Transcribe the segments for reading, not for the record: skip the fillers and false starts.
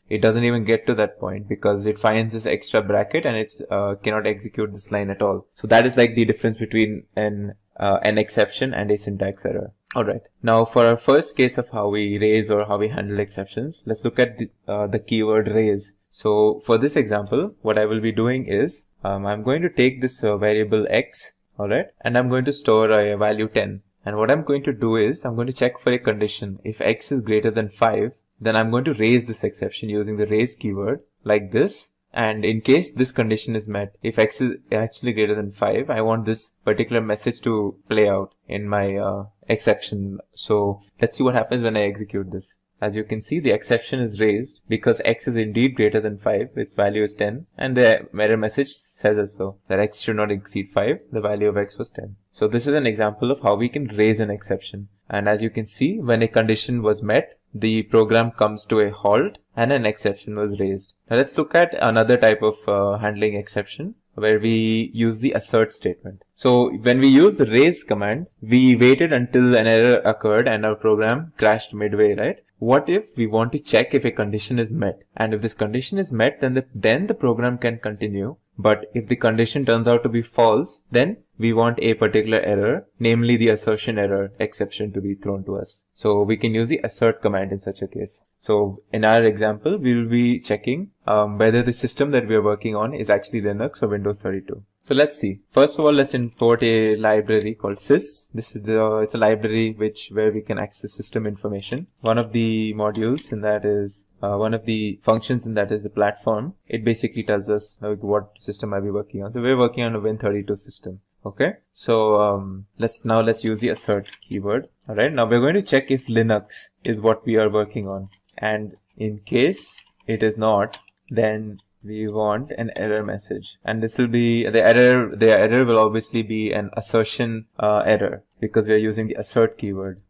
it doesn't even get to that point because it finds this extra bracket and it's cannot execute this line at all. So that is like the difference between an exception and a syntax error. Alright, now for our first case of how we raise or how we handle exceptions, let's look at the keyword raise. So for this example, what I will be doing is I'm going to take this variable x, alright, and I'm going to store a value 10. And what I'm going to do is I'm going to check for a condition. If x is greater than 5, then I'm going to raise this exception using the raise keyword like this. And in case this condition is met, if x is actually greater than 5, I want this particular message to play out in my exception. So let's see what happens when I execute this. As you can see, the exception is raised because x is indeed greater than 5, its value is 10, and the error message says as so, that x should not exceed 5, the value of x was 10. So this is an example of how we can raise an exception. And as you can see, when a condition was met, the program comes to a halt and an exception was raised. Now let's look at another type of handling exception where we use the assert statement. So when we use the raise command, we waited until an error occurred and our program crashed midway, right? What if we want to check if a condition is met? And if this condition is met, then the program can continue. But if the condition turns out to be false, then we want a particular error, namely the assertion error exception, to be thrown to us. So we can use the assert command in such a case. So in our example, we will be checking whether the system that we are working on is actually Linux or Windows 32. So let's see. First of all, let's import a library called sys. This is it's a library where we can access system information. One of the modules in that is one of the functions in that is the platform. It basically tells us what system are we working on. So we're working on a Win32 system. Okay. So let's use the assert keyword. All right. Now we're going to check if Linux is what we are working on, and in case it is not, then we want an error message, and this will be the error. The error will obviously be an assertion error because we are using the assert keyword.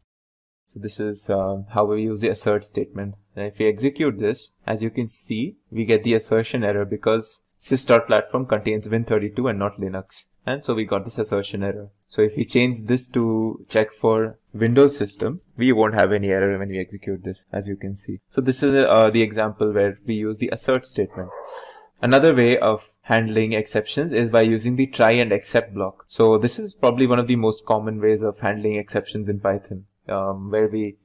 So this is how we use the assert statement. And if we execute this, as you can see, we get the assertion error because sys.platform contains Win32 and not Linux. And so we got this assertion error. So if we change this to check for Windows system, we won't have any error when we execute this, as you can see. So this is the example where we use the assert statement. Another way of handling exceptions is by using the try and except block. So this is probably one of the most common ways of handling exceptions in Python, where we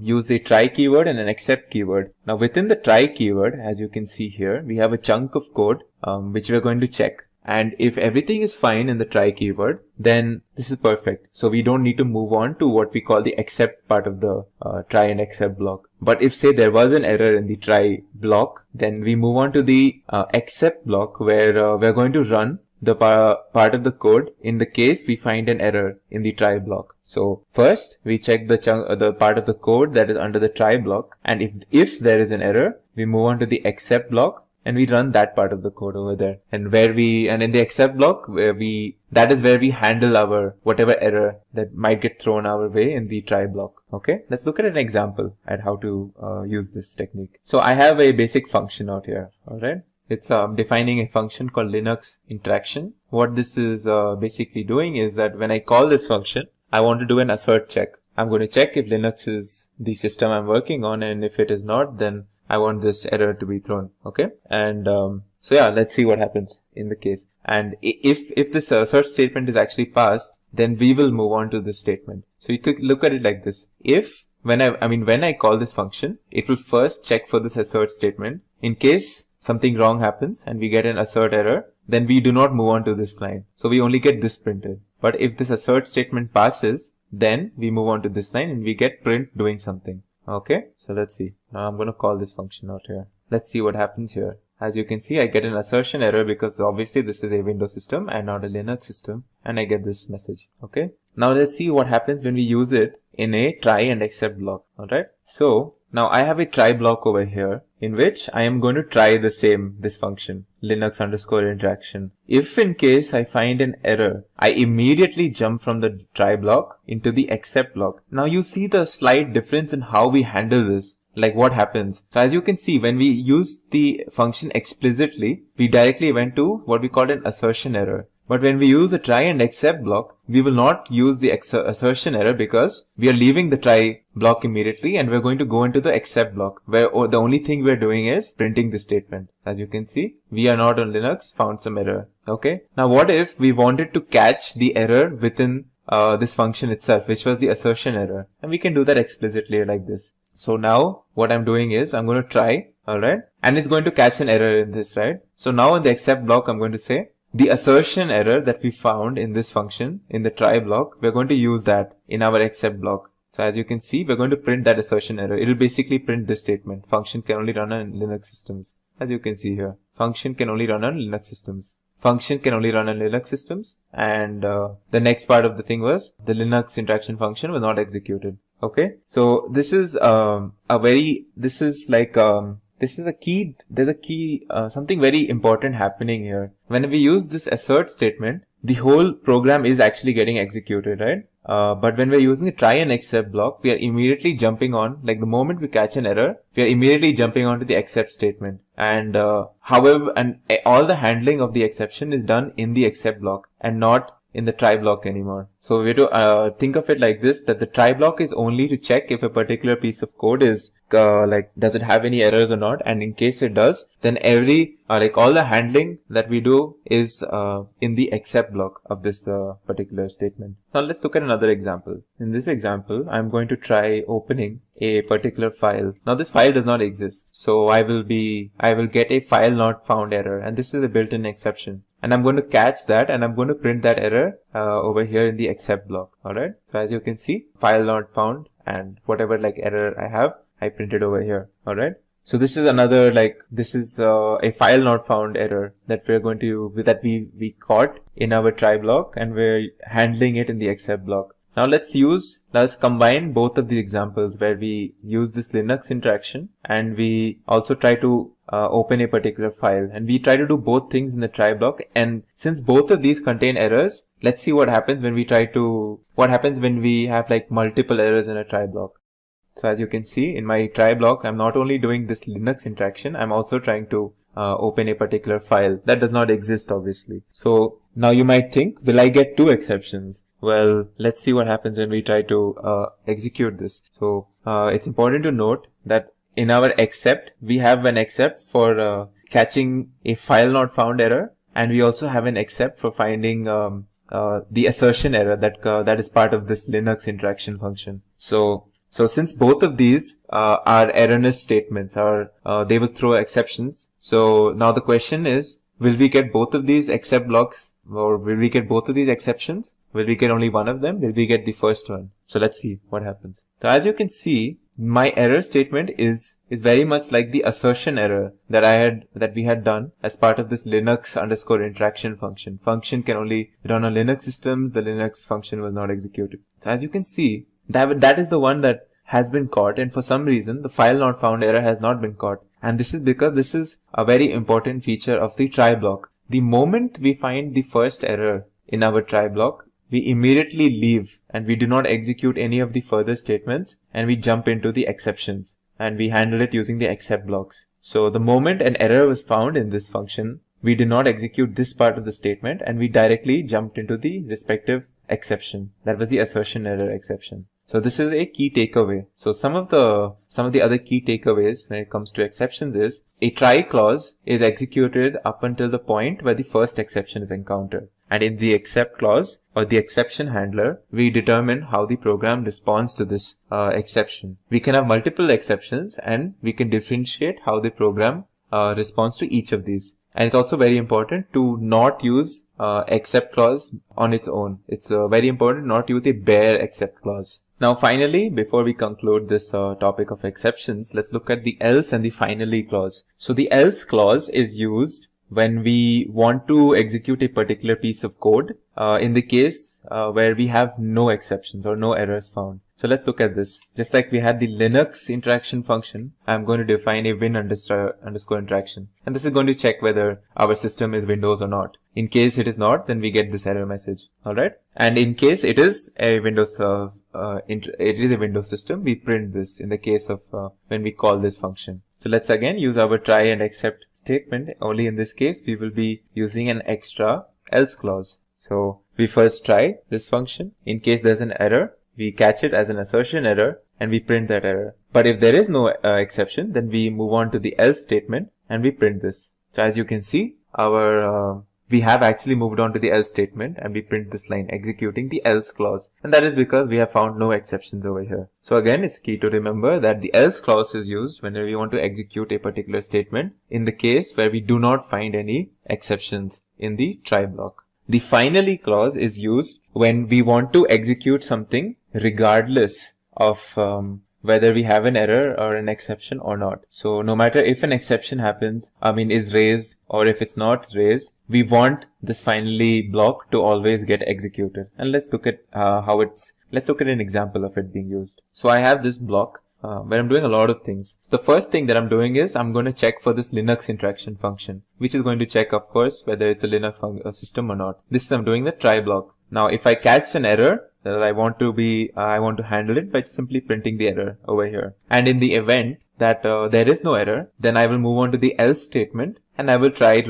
use a try keyword and an except keyword. Now within the try keyword, as you can see here, we have a chunk of code which we're going to check. And if everything is fine in the try keyword, then this is perfect. So we don't need to move on to what we call the except part of the try and except block. But if say there was an error in the try block, then we move on to the except block where we're going to run the part of the code in the case we find an error in the try block. So first we check the part of the code that is under the try block, and if there is an error, we move on to the except block and we run that part of the code over there. And in the except block that is where we handle our whatever error that might get thrown our way in the try block. Okay, let's look at an example at how to use this technique. So I have a basic function out here. All right. It's defining a function called Linux interaction. What this is basically doing is that when I call this function, I want to do an assert check. I'm going to check if Linux is the system I'm working on, and if it is not, then I want this error to be thrown. Okay. And so yeah, let's see what happens in the case. And if this assert statement is actually passed, then we will move on to this statement. So you look at it like this. When I call this function, it will first check for this assert statement. In case something wrong happens and we get an assert error, then we do not move on to this line. So we only get this printed. But if this assert statement passes, then we move on to this line and we get print doing something. Okay, so let's see. Now I'm going to call this function out here. Let's see what happens here. As you can see, I get an assertion error because obviously this is a Windows system and not a Linux system, and I get this message. Okay, now let's see what happens when we use it in a try and except block. Alright, so now I have a try block over here in which I am going to try this function, Linux_interaction. If in case I find an error, I immediately jump from the try block into the except block. Now you see the slight difference in how we handle this. Like what happens. So as you can see, when we use the function explicitly, we directly went to what we call an assertion error. But when we use the try and except block, we will not use the assertion error because we are leaving the try block immediately and we're going to go into the except block where the only thing we're doing is printing the statement. As you can see, we are not on Linux, found some error. Okay. Now what if we wanted to catch the error within this function itself, which was the assertion error, and we can do that explicitly like this. So now what I'm doing is I'm going to try, alright, and it's going to catch an error in this, right? So now in the except block, I'm going to say the assertion error that we found in this function in the try block, we're going to use that in our except block. So as you can see, we're going to print that assertion error. It'll basically print this statement. Function can only run on Linux systems. As you can see here, function can only run on Linux systems. Function can only run on Linux systems, and the next part of the thing was the Linux interaction function was not executed. Okay, so this is something very important happening here. When we use this assert statement, the whole program is actually getting executed, right? But when we're using the try and except block, we are immediately jumping on, like the moment we catch an error, we are immediately jumping onto the except statement. And however, all the handling of the exception is done in the except block and not in the try block anymore. So we have to think of it like this, that the try block is only to check if a particular piece of code is does it have any errors or not, and in case it does, then all the handling that we do is in the except block of this particular statement. Now let's look at another example. In this example, I'm going to try opening a particular file. Now this file does not exist, so I will get a file not found error, and this is a built-in exception. And I'm going to catch that, and I'm going to print that error over here in the except block. Alright, so as you can see, file not found, and whatever error I have, I printed over here. Alright, so this is another a file not found error that we caught in our try block, and we're handling it in the except block. Now let's combine both of these examples where we use this Linux interaction and we also try to open a particular file, and we try to do both things in the try block. And since both of these contain errors, let's see what happens when we have multiple errors in a try block. So as you can see, in my try block, I'm not only doing this Linux interaction, I'm also trying to open a particular file that does not exist, obviously. So now you might think, will I get two exceptions? Well, let's see what happens when we try to execute this. So it's important to note that in our except, we have an except for catching a file not found error, and we also have an except for finding the assertion error that is part of this Linux interaction function. So since both of these are erroneous statements, they will throw exceptions. So now the question is, will we get both of these except blocks, or will we get both of these exceptions? Will we get only one of them? Will we get the first one? So let's see what happens. So as you can see, my error statement is very much like the assertion error that we had done as part of this Linux_interaction function. Function can only run on Linux systems. The Linux function was not executed. So as you can see, that is the one that has been caught, and for some reason the file not found error has not been caught. And this is because this is a very important feature of the try block. The moment we find the first error in our try block, we immediately leave and we do not execute any of the further statements, and we jump into the exceptions and we handle it using the except blocks. So the moment an error was found in this function, we did not execute this part of the statement and we directly jumped into the respective exception. That was the assertion error exception. So this is a key takeaway. So some of the other key takeaways when it comes to exceptions is a try clause is executed up until the point where the first exception is encountered. And in the except clause or the exception handler, we determine how the program responds to this exception. We can have multiple exceptions and we can differentiate how the program responds to each of these. And it's also very important to not use except clause on its own. It's very important not to use a bare except clause. Now finally, before we conclude this topic of exceptions, let's look at the else and the finally clause. So the else clause is used when we want to execute a particular piece of code in the case where we have no exceptions or no errors found. So let's look at this. Just like we had the Linux interaction function, I'm going to define a win underscore interaction. And this is going to check whether our system is Windows or not. In case it is not, then we get this error message. Alright. And in case it is a Windows, system, we print this in the case of when we call this function. So let's again use our try and except statement. Only in this case, we will be using an extra else clause. So we first try this function. In case there's an error, we catch it as an assertion error and we print that error. But if there is no exception, then we move on to the else statement and we print this. So as you can see, we have actually moved on to the else statement and we print this line executing the else clause. And that is because we have found no exceptions over here. So again, it's key to remember that the else clause is used whenever we want to execute a particular statement in the case where we do not find any exceptions in the try block. The finally clause is used when we want to execute something regardless of whether we have an error or an exception or not. So no matter if an exception happens, is raised, or if it's not raised, we want this finally block to always get executed. And let's look at let's look at an example of it being used. So I have this block where I'm doing a lot of things. The first thing that I'm doing is I'm going to check for this Linux interaction function, which is going to check, of course, whether it's a Linux system or not. This is I'm doing the try block. Now, if I catch an error, that I want to handle it by simply printing the error over here. And in the event that there is no error, then I will move on to the else statement and I will try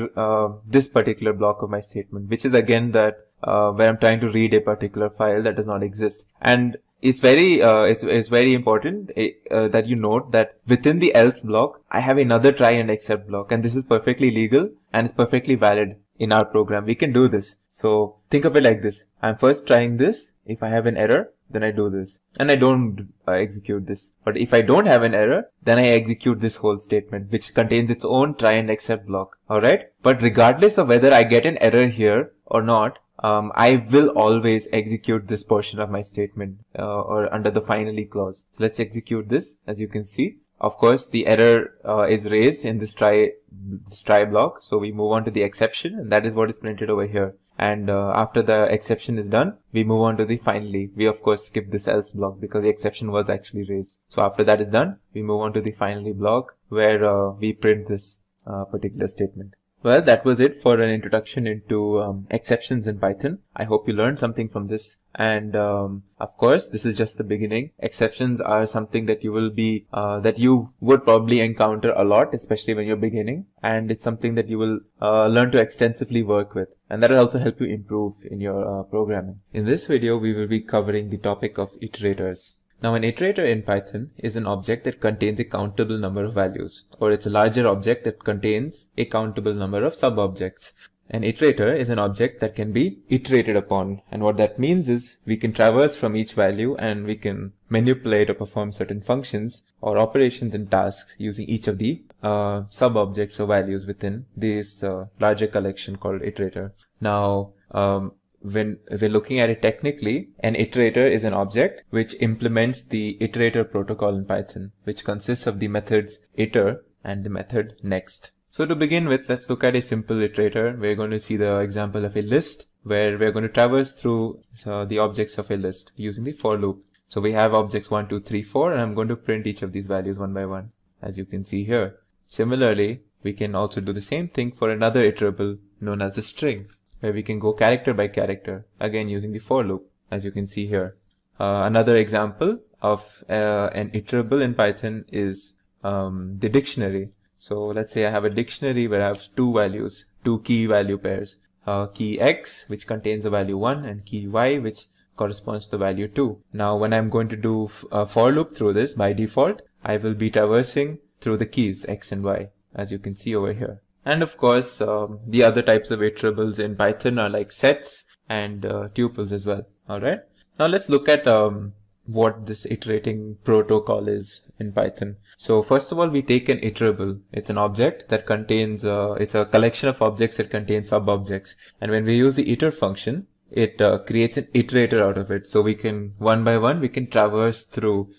this particular block of my statement, which is again that where I'm trying to read a particular file that does not exist. And it's very important that you note that within the else block, I have another try and except block, and this is perfectly legal and it's perfectly valid in our program. We can do this. So think of it like this. I'm first trying this. If I have an error, then I do this and I don't execute this. But if I don't have an error, then I execute this whole statement, which contains its own try and except block. Alright. But regardless of whether I get an error here or not, I will always execute this portion of my statement or under the finally clause. So let's execute this. As you can see, of course, the error is raised in this try block. So we move on to the exception, and that is what is printed over here. And after the exception is done, we move on to the finally. We of course skip this else block because the exception was actually raised. So after that is done, we move on to the finally block where we print this particular statement. Well, that was it for an introduction into exceptions in Python. I hope you learned something from this. And of course, this is just the beginning. Exceptions are something that you would probably encounter a lot, especially when you're beginning. And it's something that you will learn to extensively work with. And that will also help you improve in your programming. In this video, we will be covering the topic of iterators. Now, an iterator in Python is an object that contains a countable number of values, or it's a larger object that contains a countable number of sub-objects. An iterator is an object that can be iterated upon, and what that means is we can traverse from each value and we can manipulate or perform certain functions or operations and tasks using each of the sub-objects or values within this larger collection called iterator. Now, when we're looking at it technically, an iterator is an object which implements the iterator protocol in Python, which consists of the methods iter and the method next. So to begin with, let's look at a simple iterator. We're going to see the example of a list where we're going to traverse through the objects of a list using the for loop. So we have objects 1, 2, 3, 4, and I'm going to print each of these values one by one, as you can see here. Similarly, we can also do the same thing for another iterable known as the string, where we can go character by character, again using the for loop, as you can see here. Another example of an iterable in Python is the dictionary. So let's say I have a dictionary where I have two key value pairs. Key X, which contains the value 1, and key Y, which corresponds to the value 2. Now, when I'm going to do a for loop through this, by default, I will be traversing through the keys X and Y, as you can see over here. And of course, the other types of iterables in Python are like sets and tuples as well. Alright. Now let's look at what this iterating protocol is in Python. So first of all, we take an iterable. It's an object that contains, it's a collection of objects that contain sub-objects. And when we use the iter function, it creates an iterator out of it. So we can, one by one, we can traverse through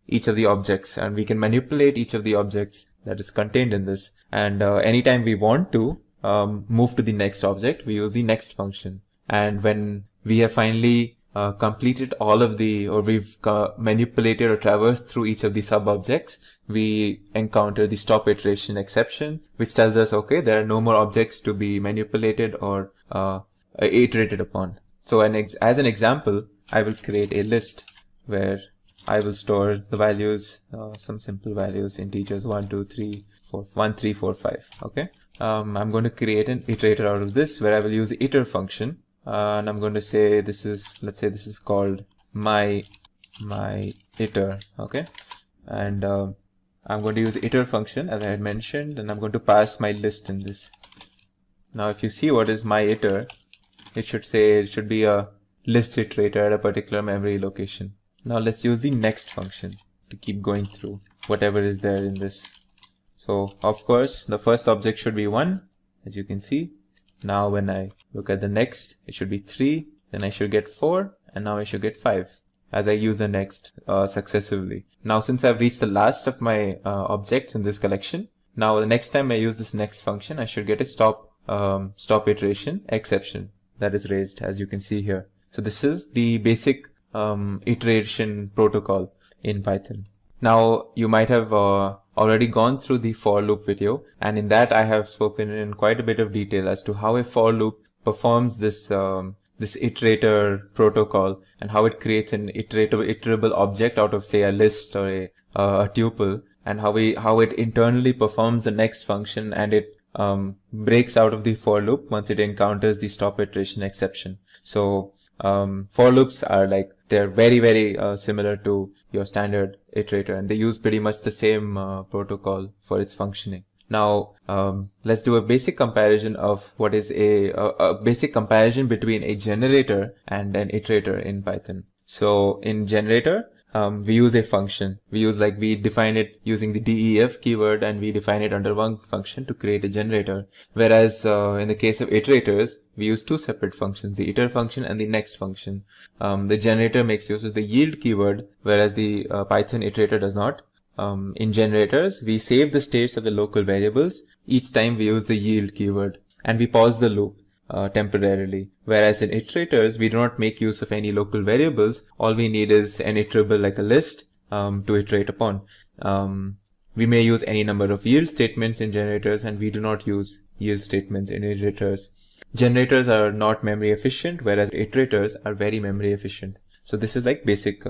each of the objects and we can manipulate each of the objects that is contained in this. And anytime we want to move to the next object, we use the next function. And when we have finally completed all of we've manipulated or traversed through each of the sub-objects, we encounter the stop iteration exception, which tells us, okay, there are no more objects to be manipulated or iterated upon. So as an example, I will create a list where I will store the values, some simple values, integers 1, 2, 3, 4, 1, 3, 4, 5. Okay. I'm going to create an iterator out of this where I will use the iter function and I'm going to say this is, let's say this is called my iter. Okay, and I'm going to use iter function as I had mentioned, and I'm going to pass my list in this. Now if you see what is my iter, it should be a list iterator at a particular memory location. Now let's use the next function to keep going through whatever is there in this. So of course the first object should be 1, as you can see. Now when I look at the next, it should be 3, then I should get 4, and now I should get 5 as I use the next successively. Now since I've reached the last of my objects in this collection, now the next time I use this next function, I should get a stop iteration exception that is raised, as you can see here. So this is the basic iteration protocol in Python. Now you might have already gone through the for loop video, and in that I have spoken in quite a bit of detail as to how a for loop performs this this iterator protocol and how it creates an iterable object out of, say, a list or a tuple, and how it internally performs the next function, and it breaks out of the for loop once it encounters the stop iteration exception. So for loops are they're very similar to your standard iterator, and they use pretty much the same protocol for its functioning. Now let's do a basic comparison of what is a basic comparison between a generator and an iterator in Python. So in generator, we use a function. We define it using the def keyword, and we define it under one function to create a generator. Whereas in the case of iterators, we use two separate functions, the iter function and the next function. The generator makes use of the yield keyword, whereas the Python iterator does not. In generators, we save the states of the local variables each time we use the yield keyword, and we pause the loop temporarily. Whereas in iterators, we do not make use of any local variables. All we need is an iterable like a list to iterate upon. We may use any number of yield statements in generators, and we do not use yield statements in iterators. Generators are not memory efficient, whereas iterators are very memory efficient. So this is like basic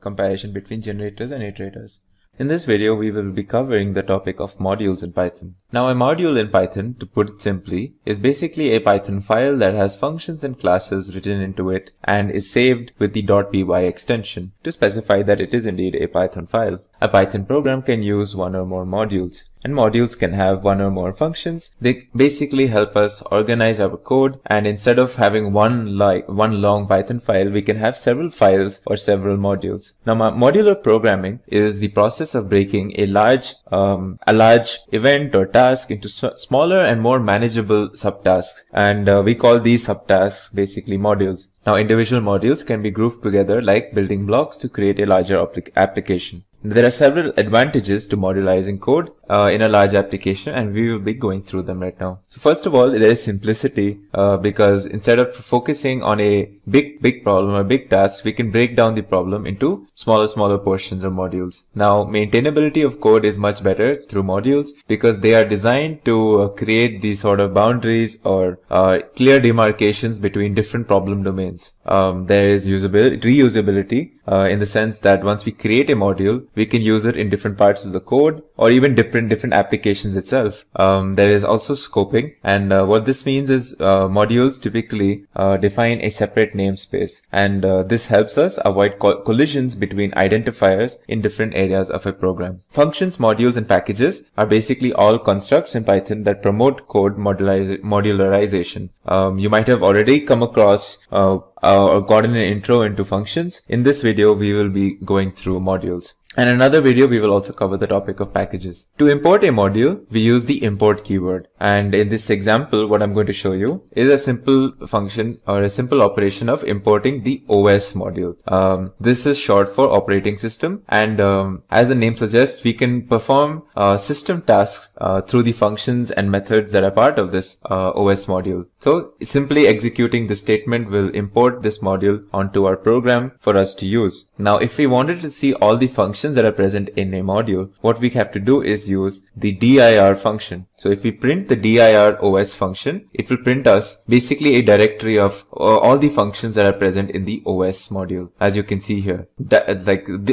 comparison between generators and iterators. In this video, we will be covering the topic of modules in Python. Now, a module in Python, to put it simply, is basically a Python file that has functions and classes written into it and is saved with the .py extension to specify that it is indeed a Python file. A Python program can use one or more modules, and modules can have one or more functions. They basically help us organize our code, and instead of having one long Python file, we can have several files or several modules. Now, modular programming is the process of breaking a large event or task into smaller and more manageable subtasks, and we call these subtasks basically modules. Now, individual modules can be grouped together like building blocks to create a larger application. There are several advantages to modularizing code in a large application, and we will be going through them right now. So first of all, there is simplicity because instead of focusing on a big problem or big task, we can break down the problem into smaller portions or modules. Now, maintainability of code is much better through modules because they are designed to create these sort of boundaries or clear demarcations between different problem domains. There is reusability in the sense that once we create a module, we can use it in different parts of the code or even different applications itself. There is also scoping, and what this means is modules typically define a separate namespace, and this helps us avoid collisions between identifiers in different areas of a program. Functions, modules, and packages are basically all constructs in Python that promote code modularization. You might have already come across or gotten an intro into functions. In this video, we will be going through modules. And in another video, we will also cover the topic of packages. To import a module, we use the import keyword. And in this example, what I'm going to show you is a simple function or a simple operation of importing the OS module. This is short for operating system. And as the name suggests, we can perform system tasks through the functions and methods that are part of this OS module. So simply executing the statement will import this module onto our program for us to use. Now, if we wanted to see all the functions functions that are present in a module, what we have to do is use the dir function. So if we print the dir os function, it will print us basically a directory of all the functions that are present in the os module, as you can see here.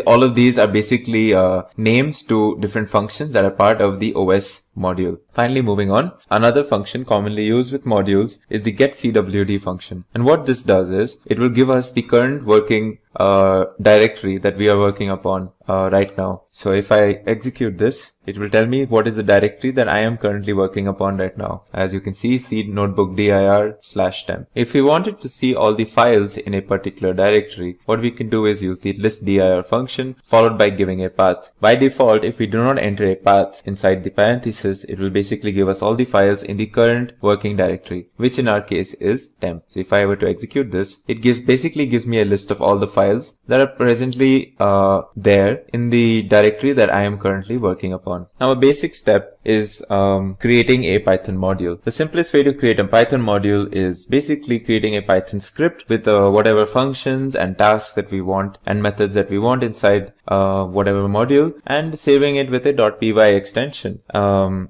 All of these are basically names to different functions that are part of the os module. Finally, moving on, another function commonly used with modules is the getCwd function. And what this does is it will give us the current working directory that we are working upon right now. So if I execute this, it will tell me what is the directory that I am currently working upon right now. As you can see, C notebook dir/temp. If we wanted to see all the files in a particular directory, what we can do is use the listdir function followed by giving a path. By default, if we do not enter a path inside the parenthesis, it will basically give us all the files in the current working directory, which in our case is temp. So if I were to execute this, it basically gives me a list of all the files that are presently there in the directory that I am currently working upon. Now, a basic step is creating a Python module. The simplest way to create a Python module is basically creating a Python script with whatever functions and tasks that we want and methods that we want inside whatever module, and saving it with a .py extension.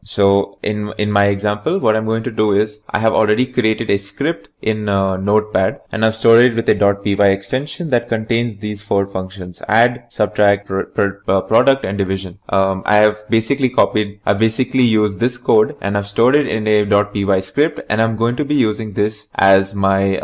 So in my example, what I'm going to do is I have already created a script in Notepad, and I've stored it with a .py extension that contains these 4 functions: add, subtract, product, and division. I've basically used this code and I've stored it in a .py script, and I'm going to be using this as my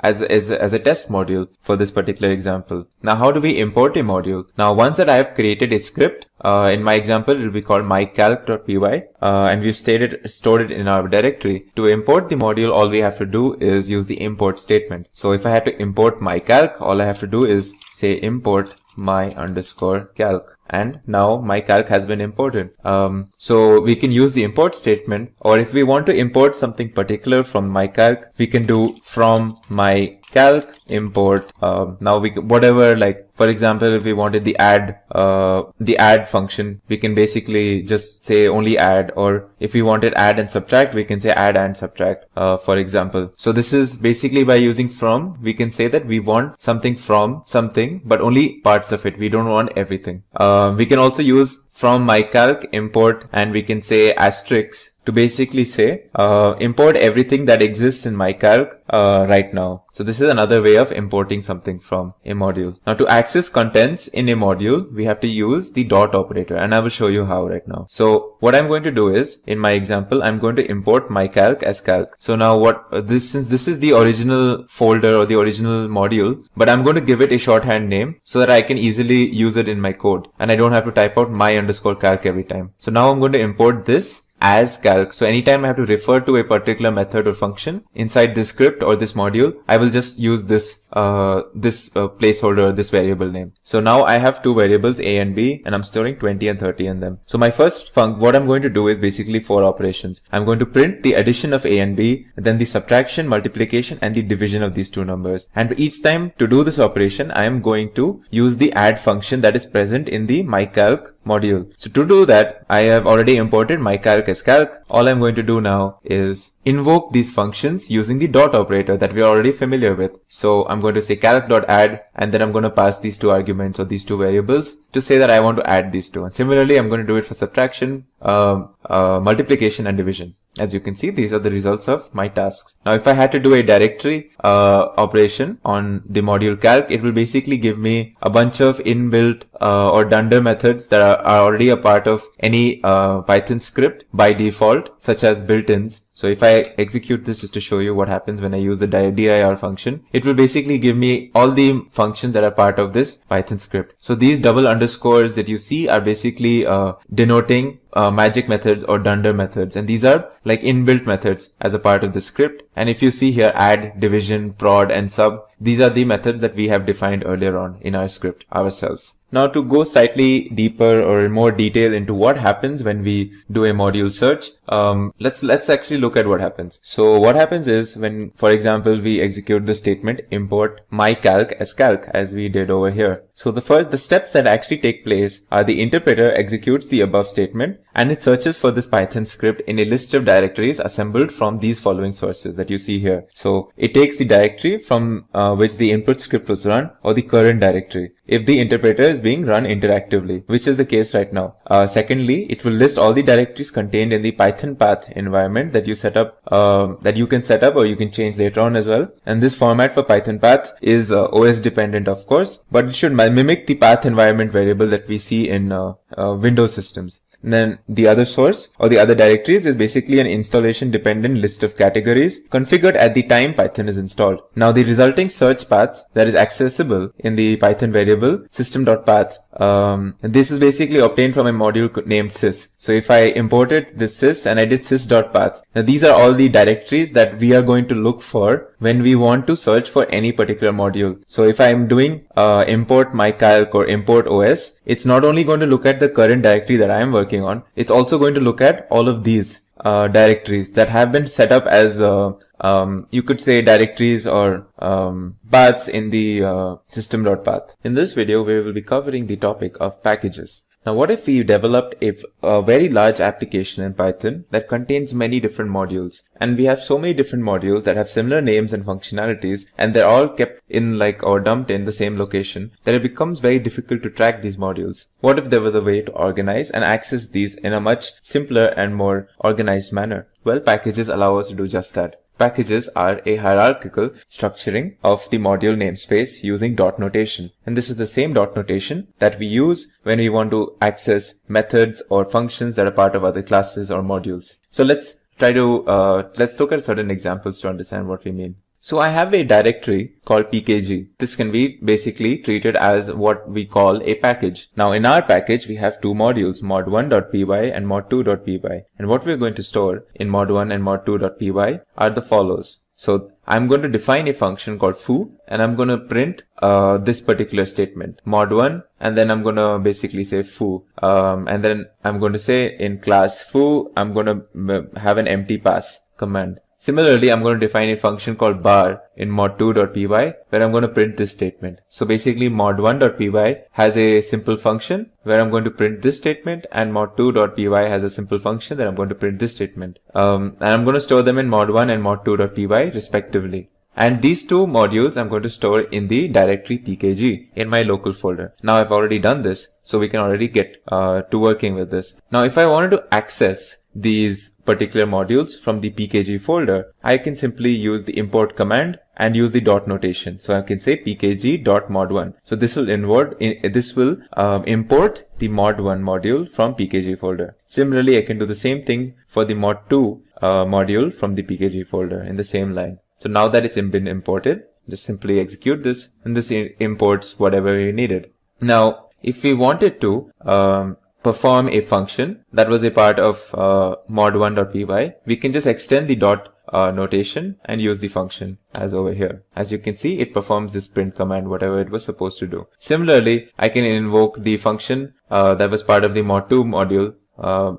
as a test module for this particular example. Now, how do we import a module? Now, once that I have created a script, in my example, it will be called mycalc.py, and we've stored it in our directory. To import the module, all we have to do is use the import statement. So if I had to import mycalc, all I have to do is say import my_calc, and now my calc has been imported. So we can use the import statement, or if we want to import something particular from my calc, we can do from my calc import. Now we can, whatever, like for example, if we wanted the add function, we can basically just say only add, or if we wanted add and subtract, we can say add and subtract, for example. So this is basically by using from, we can say that we want something from something, but only parts of it. We don't want everything. We can also use from mycalc import, and we can say asterisk to basically say import everything that exists in mycalc right now. So this is another way of importing something from a module. Now, to access contents in a module, we have to use the dot operator, and I will show you how right now. So what I'm going to do is, in my example, I'm going to import mycalc as calc. So now since this is the original folder or the original module, but I'm going to give it a shorthand name so that I can easily use it in my code, and I don't have to type out my_calc every time. So now I'm going to import this as calc. So anytime I have to refer to a particular method or function inside this script or this module, I will just use this placeholder, this variable name. So now I have 2 variables, a and b, and I'm storing 20 and 30 in them. So my first what I'm going to do is basically 4 operations. I'm going to print the addition of a and b, and then the subtraction, multiplication, and the division of these 2 numbers. And each time to do this operation, I am going to use the add function that is present in the mycalc module. So to do that, I have already imported mycalc as calc. All I'm going to do now is invoke these functions using the dot operator that we are already familiar with. So I'm going to say calc.add, and then I'm going to pass these 2 arguments or these 2 variables to say that I want to add these 2. And similarly, I'm going to do it for subtraction, multiplication, and division. As you can see, these are the results of my tasks. Now, if I had to do a directory operation on the module calc, it will basically give me a bunch of inbuilt or dunder methods that are already a part of any Python script by default, such as built-ins. So if I execute this just to show you what happens when I use the dir function, it will basically give me all the functions that are part of this Python script. So these double underscores that you see are basically denoting magic methods or dunder methods, and these are like inbuilt methods as a part of the script. And if you see here, add, division, prod, and sub, these are the methods that we have defined earlier on in our script ourselves. Now, to go slightly deeper or in more detail into what happens when we do a module search, let's actually look at what happens. So what happens is when, for example, we execute the statement import mycalc as calc, as we did over here. So the steps that actually take place are the interpreter executes the above statement, and it searches for this Python script in a list of directories assembled from these following sources that you see here. So it takes the directory from which the input script was run, or the current directory. if the interpreter is being run interactively, which is the case right now. Secondly, it will list all the directories contained in the Python path environment that you set up, that you can set up or you can change later on as well. And this format for Python path is OS dependent, of course, but it should mimic the path environment variable that we see in Windows systems. And then the other source or the other directories is basically an installation dependent list of categories configured at the time Python is installed. Now the resulting search path that is accessible in the Python variable system.path, this is basically obtained from a module named sys. So if I imported this sys and I did sys.path, now these are all the directories that we are going to look for when we want to search for any particular module. So if I'm doing import mycalc or import OS, it's not only going to look at the current directory that I am working on, it's also going to look at all of these directories that have been set up as you could say directories or paths in the system.path. In this video, we will be covering the topic of packages. Now, what if we developed a very large application in Python that contains many different modules, and we have so many different modules that have similar names and functionalities, and they're all kept in or dumped in the same location, that it becomes very difficult to track these modules. What if there was a way to organize and access these in a much simpler and more organized manner? Well, packages allow us to do just that. Packages are a hierarchical structuring of the module namespace using dot notation. And this is the same dot notation that we use when we want to access methods or functions that are part of other classes or modules. So let's look at certain examples to understand what we mean. So I have a directory called pkg. This can be basically treated as what we call a package. Now in our package, we have two modules, mod1.py and mod2.py. And what we're going to store in mod1 and mod2.py are the follows. So I'm going to define a function called foo, and I'm going to print this particular statement, mod1, and then I'm going to basically say foo. And then I'm going to say in class foo, I'm going to have an empty pass command. Similarly, I'm going to define a function called bar in mod2.py where I'm going to print this statement. So basically mod1.py has a simple function where I'm going to print this statement, and mod2.py has a simple function that I'm going to print this statement. And I'm going to store them in mod1 and mod2.py respectively. And these two modules I'm going to store in the directory pkg in my local folder. Now I've already done this, so we can already get to working with this. Now if I wanted to access these particular modules from the pkg folder, I can simply use the import command and use the dot notation. So I can say pkg.mod1. So this will import the mod1 module from pkg folder. Similarly, I can do the same thing for the mod2 module from the pkg folder in the same line. So now that it's been imported, just simply execute this, and this imports whatever we needed. Now, if we wanted to perform a function that was a part of mod1.py, we can just extend the dot notation and use the function as over here. As you can see, it performs this print command, whatever it was supposed to do. Similarly, I can invoke the function that was part of the mod2 module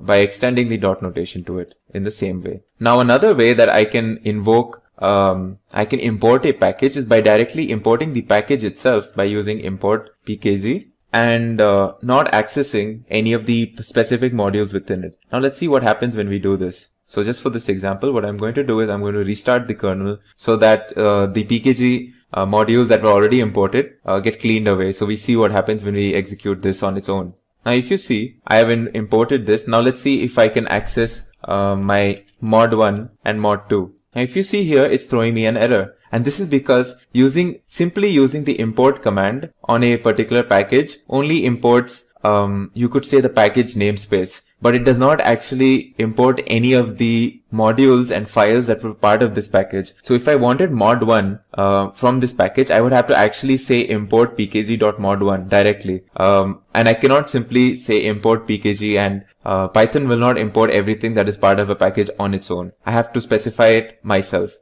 by extending the dot notation to it in the same way. Now, another way that I can invoke I can import a package is by directly importing the package itself by using import pkg and not accessing any of the specific modules within it. Now let's see what happens when we do this. So just for this example, what I'm going to do is I'm going to restart the kernel so that the pkg modules that were already imported get cleaned away. So we see what happens when we execute this on its own. Now if you see, I have imported this. Now let's see if I can access my mod1 and mod2. Now if you see here, it's throwing me an error. And this is because simply using the import command on a particular package only imports, you could say, the package namespace, but it does not actually import any of the modules and files that were part of this package. So if I wanted mod1 from this package, I would have to actually say import pkg.mod1 directly. And I cannot simply say import pkg, and Python will not import everything that is part of a package on its own. I have to specify it myself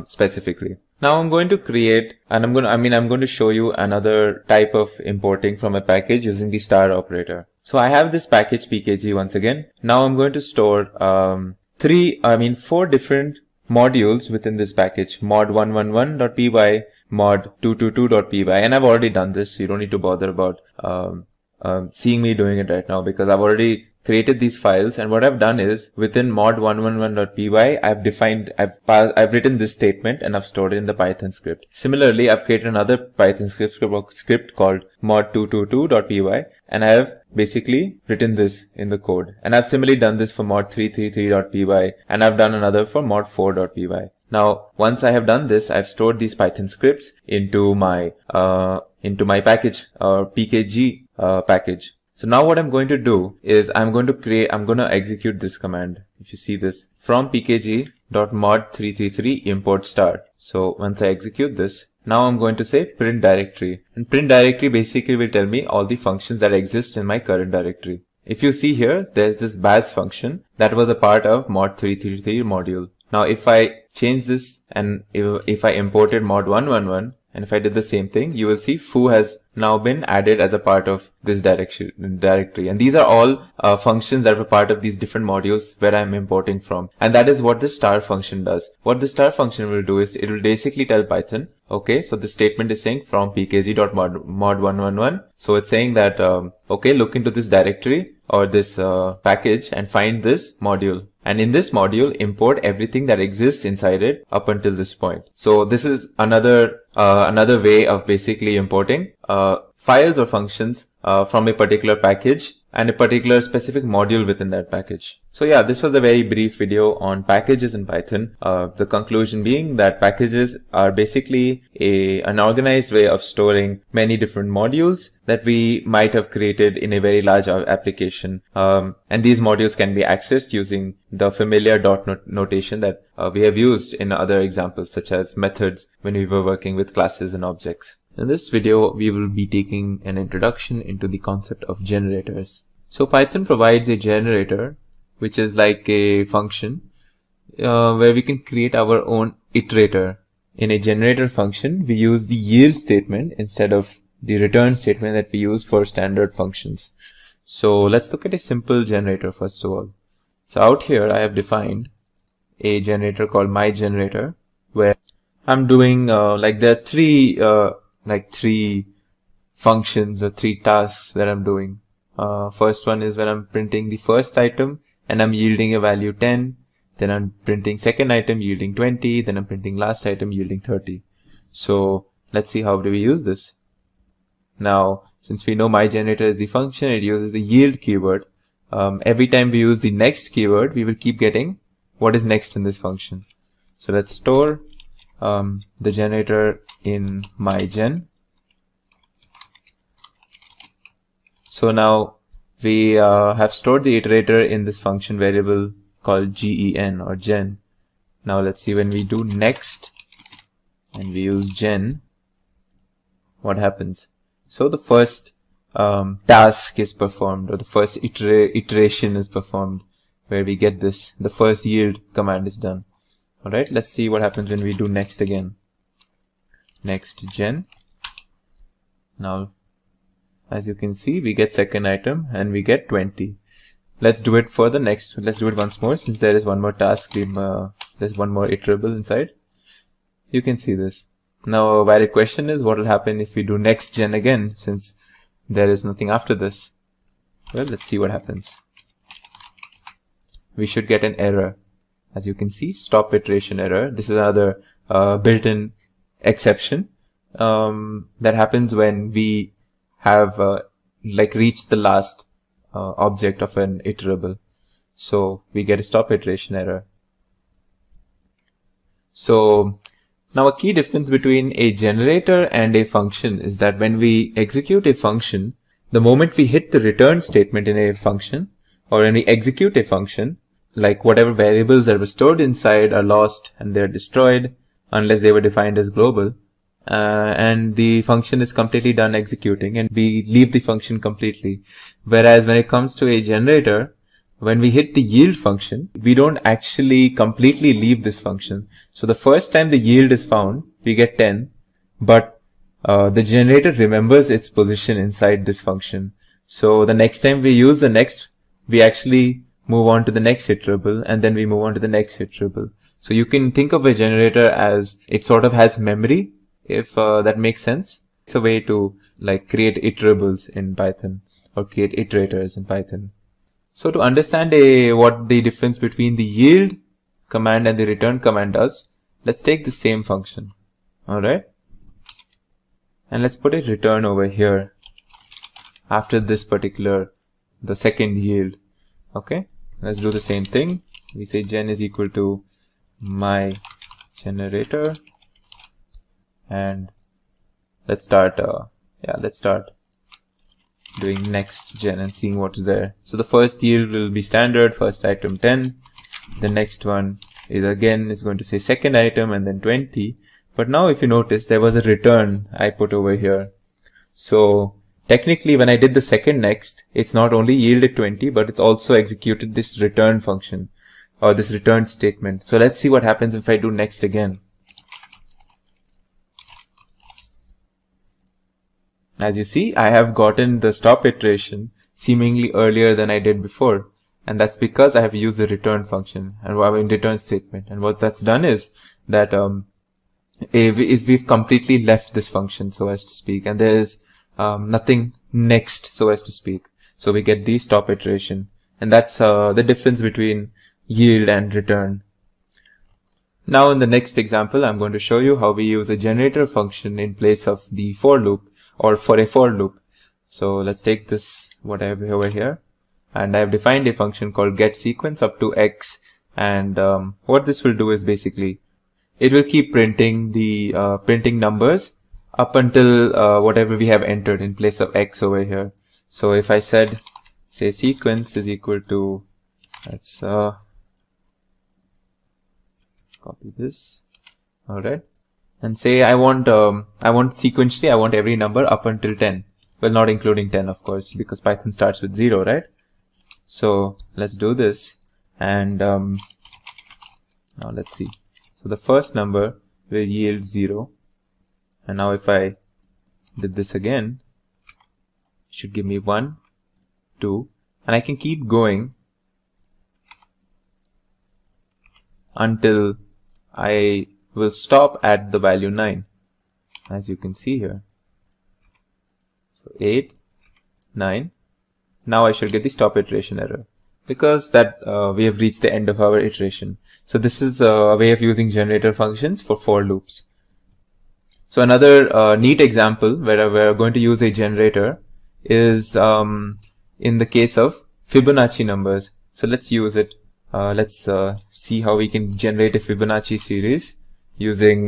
specifically. Now I'm going to create, and I'm going to show you another type of importing from a package using the star operator. So I have this package pkg once again. Now I'm going to store 4 different modules within this package: mod111.py, mod222.py, and I've already done this, so you don't need to bother about seeing me doing it right now, because I've already created these files, and what I've done is within mod111.py, I've written this statement and I've stored it in the Python script. Similarly, I've created another Python script called mod222.py, and I have basically written this in the code. And I've similarly done this for mod333.py, and I've done another for mod4.py. Now, once I have done this, I've stored these Python scripts into my package or pkg package. So now what I'm going to do is I'm going to execute this command. If you see this, from pkg.mod333 import star. So once I execute this, now I'm going to say print directory, and print directory basically will tell me all the functions that exist in my current directory. If you see here, there's this baz function that was a part of mod333 module. Now if I change this, and if I imported mod111, and if I did the same thing, you will see foo has now been added as a part of this directory. And these are all functions that were part of these different modules where I'm importing from. And that is what the star function does. What the star function will do is it will basically tell Python, okay, so the statement is saying from pkg.mod111. So it's saying that, okay, look into this directory or this package and find this module. And in this module, import everything that exists inside it up until this point. So this is another way of basically importing files or functions from a particular package and a particular specific module within that package. So yeah, this was a very brief video on packages in Python. The conclusion being that packages are basically an organized way of storing many different modules that we might have created in a very large application. And these modules can be accessed using the familiar dot notation that we have used in other examples, such as methods when we were working with classes and objects. In this video, we will be taking an introduction into the concept of generators. So Python provides a generator, which is like a function where we can create our own iterator. In a generator function, we use the yield statement instead of the return statement that we use for standard functions. So let's look at a simple generator first of all. So out here, I have defined a generator called myGenerator, where I'm doing there are three functions or three tasks that I'm doing. First one is when I'm printing the first item and I'm yielding a value 10. Then I'm printing second item yielding 20. Then I'm printing last item yielding 30. So let's see how do we use this. Now, since we know myGenerator is the function, it uses the yield keyword. Every time we use the next keyword, we will keep getting what is next in this function. So let's store the generator in mygen. So now we have stored the iterator in this function variable called gen or gen. Now let's see, when we do next and we use gen, what happens? So the first task is performed, or the first iteration is performed, where we get this, the first yield command is done. Alright, let's see what happens when we do next again. Next gen. Now, as you can see, we get second item and we get 20. Let's do it for the next. Let's do it once more, since there is one more task. There's one more iterable inside. You can see this. Now, a valid question is, what will happen if we do next gen again, since there is nothing after this? Well, let's see what happens. We should get an error. As you can see, stop iteration error. This is another built-in exception that happens when we have reached the last object of an iterable. So we get a stop iteration error. So now a key difference between a generator and a function is that when we execute a function, the moment we hit the return statement in a function, or when we execute a function, like whatever variables that were stored inside are lost and they're destroyed unless they were defined as global. And the function is completely done executing and we leave the function completely. Whereas when it comes to a generator, when we hit the yield function, we don't actually completely leave this function. So the first time the yield is found, we get 10, but the generator remembers its position inside this function. So the next time we use the next, we actually move on to the next iterable, and then we move on to the next iterable. So you can think of a generator as it sort of has memory, if that makes sense. It's a way to create iterables in Python. or create iterators in Python. So to understand what the difference between the yield command and the return command does, let's take the same function. Alright. And let's put a return over here after this particular, the second yield. Okay. Let's do the same thing. We say gen is equal to my generator, and let's start doing next gen and seeing what's there. So the first yield will be standard, first item 10. The next one is going to say second item and then 20. But now if you notice, there was a return I put over here. So technically when I did the second next, it's not only yielded 20, but it's also executed this return function or this return statement. So let's see what happens if I do next again. As you see, I have gotten the stop iteration seemingly earlier than I did before. And that's because I have used the return function and return statement. And what that's done is that we've completely left this function, so as to speak, and there is nothing next, so as to speak. So we get the stop iteration, and that's the difference between yield and return. Now in the next example, I'm going to show you how we use a generator function in place of the for loop, or for a for loop. So let's take this, what I have over here, and I have defined a function called getSequence up to x, and what this will do is basically it will keep printing the printing numbers up until whatever we have entered in place of x over here. So if I said, say, sequence is equal to, let's copy this, all right, and say I want sequentially, I want every number up until 10. Well, not including 10, of course, because Python starts with 0, right? So let's do this, and now let's see. So the first number will yield 0, and now if I did this again, it should give me 1, 2, and I can keep going until I will stop at the value 9, as you can see here. So 8, 9. Now I should get the stop iteration error, because that we have reached the end of our iteration. So this is a way of using generator functions for loops. So another neat example where we're going to use a generator is in the case of Fibonacci numbers. So let's use it. Let's see how we can generate a Fibonacci series using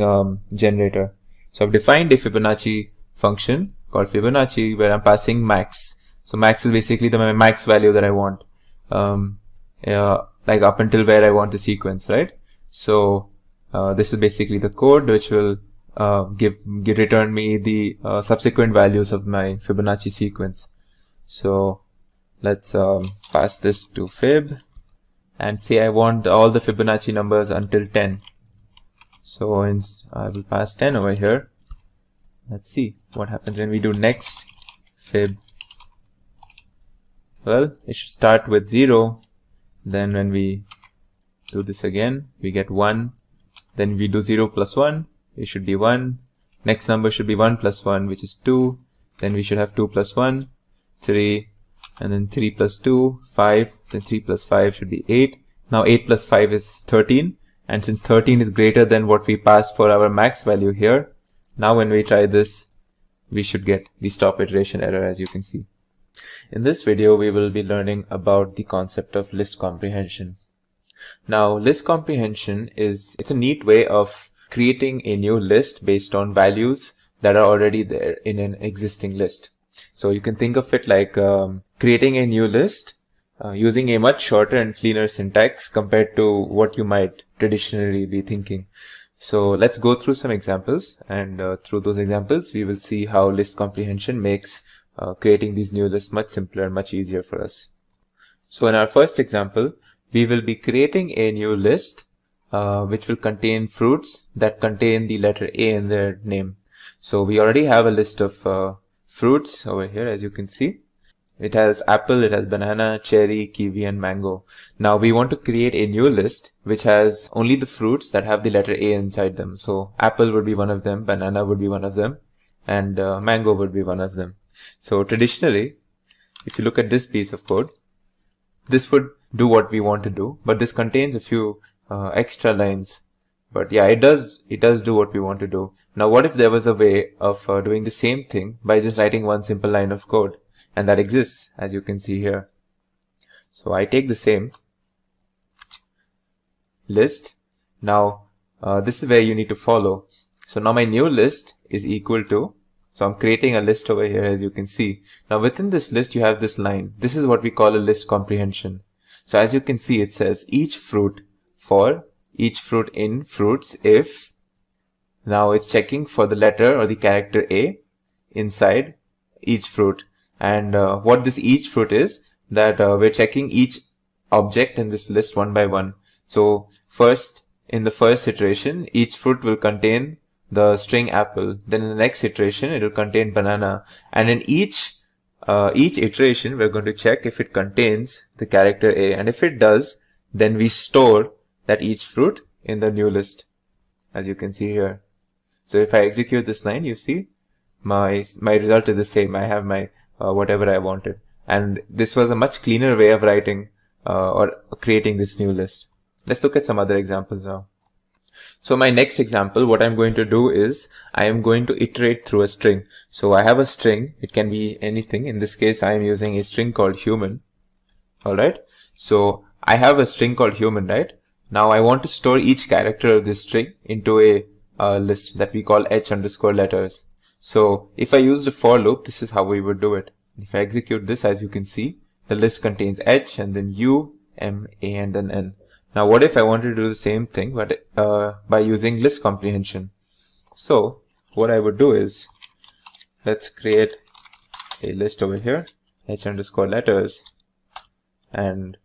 generator. So I've defined a Fibonacci function called Fibonacci where I'm passing max. So max is basically the max value that I want, like up until where I want the sequence, right? So this is basically the code which will return me the subsequent values of my Fibonacci sequence. So let's pass this to fib and say I want all the Fibonacci numbers until 10. So I will pass 10 over here. Let's see what happens when we do next fib. Well, it should start with 0. Then when we do this again, we get 1. Then we do 0 plus 1. It should be 1. Next number should be 1 plus 1, which is 2. Then we should have 2 plus 1, 3. And then 3 plus 2, 5. Then 3 plus 5 should be 8. Now 8 plus 5 is 13. And since 13 is greater than what we passed for our max value here, now when we try this, we should get the stop iteration error, as you can see. In this video, we will be learning about the concept of list comprehension. Now, list comprehension it's a neat way of creating a new list based on values that are already there in an existing list. So you can think of it like creating a new list using a much shorter and cleaner syntax compared to what you might traditionally be thinking. So let's go through some examples, and through those examples, we will see how list comprehension makes creating these new lists much simpler and much easier for us. So in our first example, we will be creating a new list which will contain fruits that contain the letter A in their name. So we already have a list of fruits over here, as you can see. It has apple, it has banana, cherry, kiwi, and mango. Now we want to create a new list which has only the fruits that have the letter A inside them. So apple would be one of them, banana would be one of them, and mango would be one of them. So traditionally, if you look at this piece of code, this would do what we want to do, but this contains a few extra lines. But yeah, it does do what we want to do. Now, what if there was a way of doing the same thing by just writing one simple line of code? And that exists, as you can see here. So I take the same list. Now, this is where you need to follow. So now my new list is equal to, so I'm creating a list over here, as you can see. Now within this list, you have this line. This is what we call a list comprehension. So as you can see, it says each fruit for each fruit in fruits if, now it's checking for the letter or the character A inside each fruit. And what this each fruit is, that we're checking each object in this list one by one. So first, in the first iteration, each fruit will contain the string apple. Then in the next iteration, it will contain banana. And in each iteration, we're going to check if it contains the character A. And if it does, then we store that each fruit in the new list, as you can see here. So if I execute this line, you see my result is the same. I have my whatever I wanted. And this was a much cleaner way of writing or creating this new list. Let's look at some other examples now. So my next example, what I'm going to do is I am going to iterate through a string. So I have a string. It can be anything. In this case, I am using a string called human. All right. So I have a string called human, right? Now I want to store each character of this string into a list that we call h_letters. So if I use the for loop, this is how we would do it. If I execute this, as you can see, the list contains h and then u, m, a, and then n. Now what if I wanted to do the same thing, but by using list comprehension? So what I would do is, let's create a list over here, h_letters, and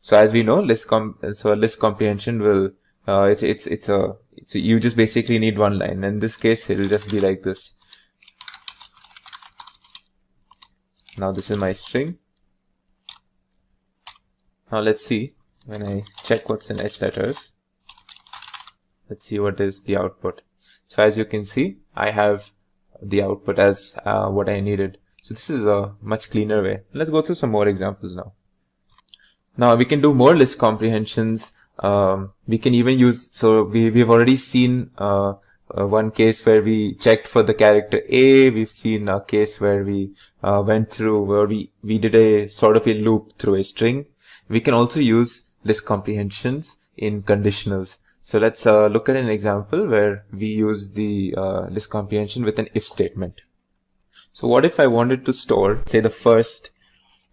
so as we know, list comprehension will you just basically need one line. In this case, it will just be like this. Now this is my string. Now let's see, when I check what's in h letters, let's see what is the output. So as you can see, I have the output as what I needed. So this is a much cleaner way. Let's go through some more examples now. Now we can do more list comprehensions. We can even use, so we've already seen one case where we checked for the character A. We've seen a case where we went through, where we did a sort of a loop through a string. We can also use list comprehensions in conditionals. So let's look at an example where we use the list comprehension with an if statement. So what if I wanted to store, say, the first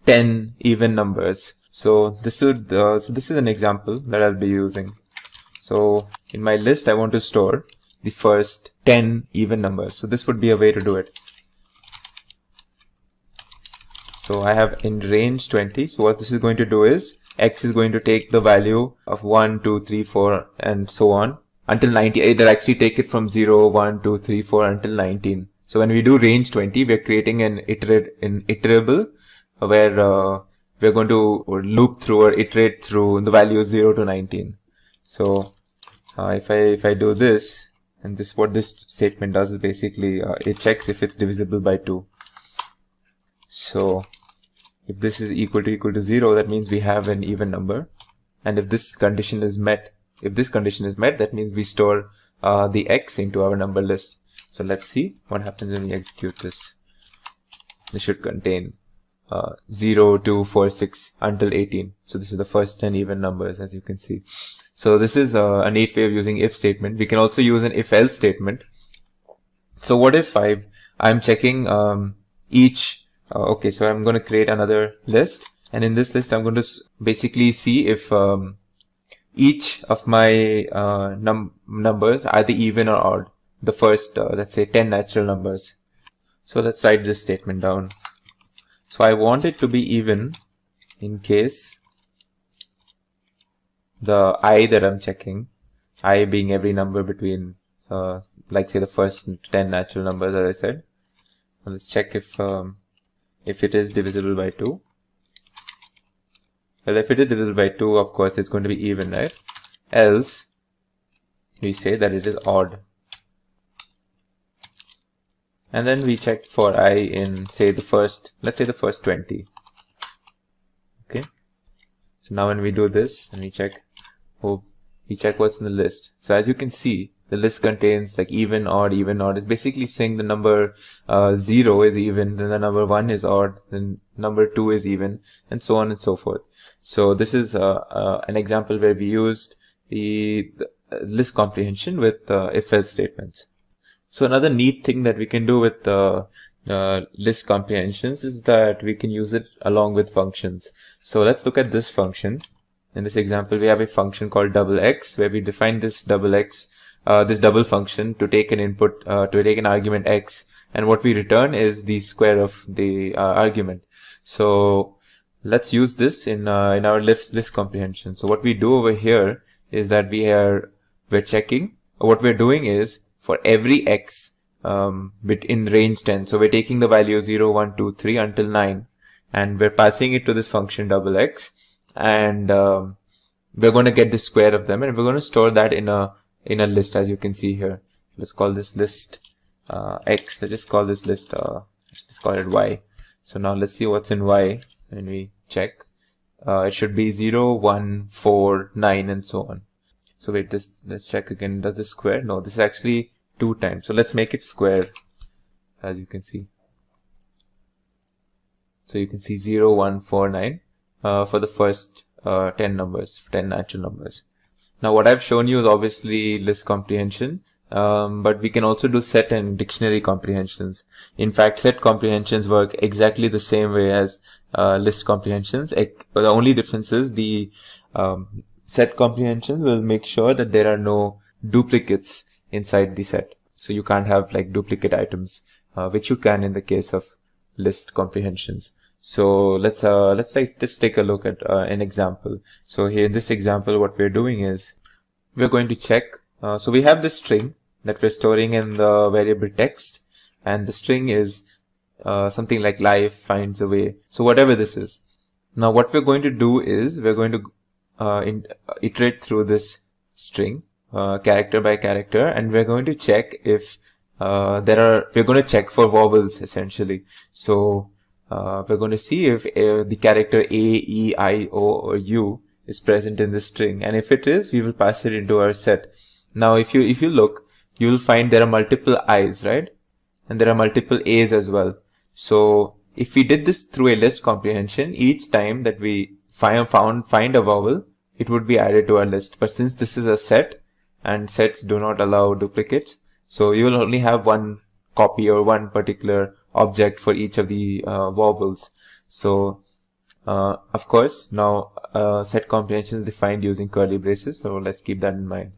10 even numbers? So this would this is an example that I'll be using. So in my list, I want to store the first 10 even numbers. So this would be a way to do it. So I have in range 20. So what this is going to do is X is going to take the value of 1, 2, 3, 4, and so on until 90. It'll actually take it from 0, 1, 2, 3, 4 until 19. So when we do range 20, we're creating an iterable where we're going to loop through or iterate through the values 0 to 19. So if I do this, and this, what this statement does is basically it checks if it's divisible by 2. So if this is equal to 0, that means we have an even number. And if this condition is met, that means we store the X into our number list. So let's see what happens when we execute this. This should contain 0, 2, 4, 6 until 18. So this is the first 10 even numbers, as you can see. So this is a neat way of using if statement. We can also use an if else statement. So what if I'm checking each, okay, so I'm going to create another list, and in this list I'm going to basically see if each of my numbers are the even or odd, the first let's say 10 natural numbers. So let's write this statement down. So I want it to be even in case the I that I'm checking, I being every number between, like say the first 10 natural numbers, as I said. Now let's check if it is divisible by 2. Well, if it is divisible by 2, of course it's going to be even, right? Else, we say that it is odd. and then we check for I in, say, let's say the first 20. Okay. So now when we do this and we check what's in the list. So as you can see, the list contains like even, odd. It's basically saying the number 0 is even, then the number 1 is odd, then number 2 is even, and so on and so forth. So this is an example where we used the list comprehension with if-else statements. So another neat thing that we can do with list comprehensions is that we can use it along with functions. So let's look at this function. In this example, we have a function called double x, where we define this double function to take an input, to take an argument x, and what we return is the square of the argument. So let's use this in our list comprehension. So what we do over here is that we're checking. What we're doing is for every x bit in range 10. So we're taking the value 0, 1, 2, 3 until 9, and we're passing it to this function double x, and we're going to get the square of them, and we're going to store that in a list, as you can see here. Let's call this list x. Let's just call this list let's call it y. So now let's see what's in y, and we check. It should be 0, 1, 4, 9, and so on. So wait, let's check again. Does this square? No, this is actually 2 times. So let's make it square, as you can see. So you can see 0, 1, 4, 9 for the first 10 natural numbers. Now what I've shown you is obviously list comprehension, but we can also do set and dictionary comprehensions. In fact, set comprehensions work exactly the same way as list comprehensions. The only difference is the set comprehensions will make sure that there are no duplicates inside the set. So you can't have like duplicate items, which you can in the case of list comprehensions. So let's just take a look at an example. So here in this example, what we're doing is we're going to check. So we have this string that we're storing in the variable text, and the string is something like life finds a way. So whatever this is. Now what we're going to do is we're going to iterate through this string character by character, and we're going to check if we're going to check for vowels essentially. So we're going to see if the character A, E, I, O, or U is present in the string, and if it is, we will pass it into our set. Now if you look, you will find there are multiple I's, right? And there are multiple A's as well. So if we did this through a list comprehension, each time that we find a vowel, it would be added to our list. But since this is a set, and sets do not allow duplicates, so you will only have one copy or one particular object for each of the vowels. So of course, now set comprehension is defined using curly braces, so let's keep that in mind.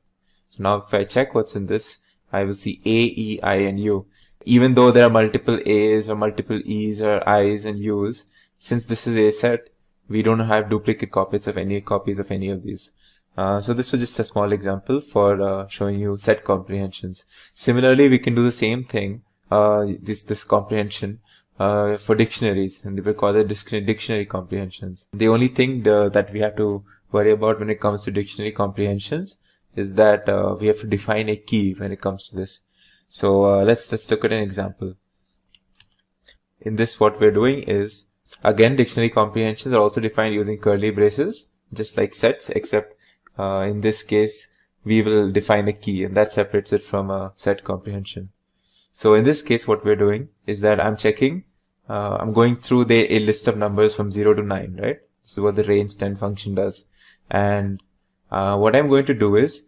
So now if I check what's in this, I will see A, E, I, and U. Even though there are multiple A's or multiple E's or I's and U's, since this is a set, we don't have duplicate copies of any of these. So this was just a small example for showing you set comprehensions. Similarly, we can do the same thing, this comprehension for dictionaries, and we call it dictionary comprehensions. The only thing that we have to worry about when it comes to dictionary comprehensions is that we have to define a key when it comes to this. So let's look at an example. In this, what we're doing is, again, dictionary comprehensions are also defined using curly braces, just like sets, except in this case, we will define a key, and that separates it from a set comprehension. So in this case, what we're doing is that I'm checking, I'm going through a list of numbers from 0 to 9, right? This is what the range 10 function does. And what I'm going to do is,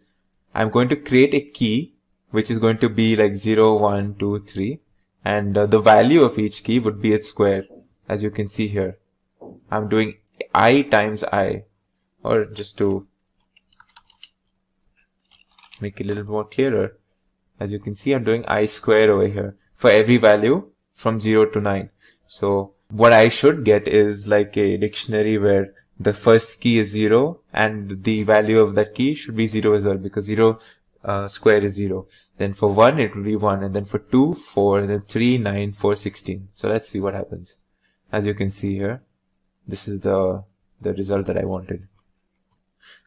I'm going to create a key, which is going to be like 0, 1, 2, 3. And the value of each key would be its square, as you can see here. I'm doing I times I, or just to make it a little more clearer, as you can see, I'm doing I square over here for every value from 0 to 9. So what I should get is like a dictionary where the first key is 0 and the value of that key should be 0 as well, because 0 square is 0. Then for 1 it will be 1, and then for 2, 4, and then 3, 9, 4, 16. So let's see what happens. As you can see here, this is the result that I wanted.